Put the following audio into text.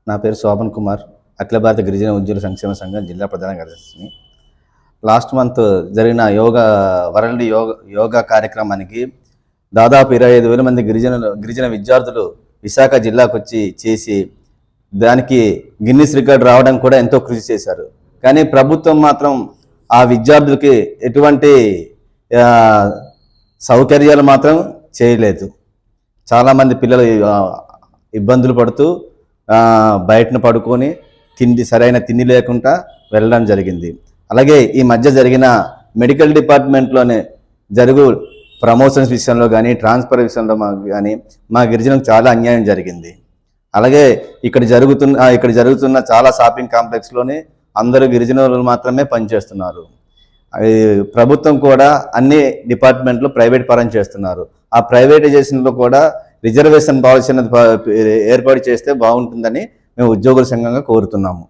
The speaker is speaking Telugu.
నా పేరు శోభన్ కుమార్. అఖిల భారత గిరిజన ఉద్యోగుల సంక్షేమ సంఘం జిల్లా ప్రధాన కార్యదర్శిని. లాస్ట్ మంత్ జరిగిన వరల్డ్ యోగా కార్యక్రమానికి దాదాపు 25,000 మంది గిరిజన విద్యార్థులు విశాఖ జిల్లాకు వచ్చి చేసి దానికి గిన్నిస్ రికార్డు రావడం కూడా ఎంతో కృషి చేశారు. కానీ ప్రభుత్వం మాత్రం ఆ విద్యార్థులకి ఎటువంటి సౌకర్యాలు మాత్రం చేయలేదు. చాలామంది పిల్లలు ఇబ్బందులు పడుతూ బయటను పడుకొని సరైన తిండి లేకుండా వెళ్ళడం జరిగింది. అలాగే ఈ మధ్య జరిగిన మెడికల్ డిపార్ట్మెంట్లోనే ప్రమోషన్స్ విషయంలో కానీ ట్రాన్స్ఫర్ విషయంలో కానీ మా గిరిజనులకు చాలా అన్యాయం జరిగింది. అలాగే ఇక్కడ జరుగుతున్న చాలా షాపింగ్ కాంప్లెక్స్లోనే అందరూ గిరిజనులు మాత్రమే పనిచేస్తున్నారు. ప్రభుత్వం కూడా అన్ని డిపార్ట్మెంట్లు ప్రైవేట్ పరం చేస్తున్నారు. ఆ ప్రైవేటైజేషన్లో కూడా రిజర్వేషన్ పాలసీ ఏర్పాటు చేస్తే బాగుంటుందని మేము ఉద్యోగుల సంఘంగా కోరుతున్నాము.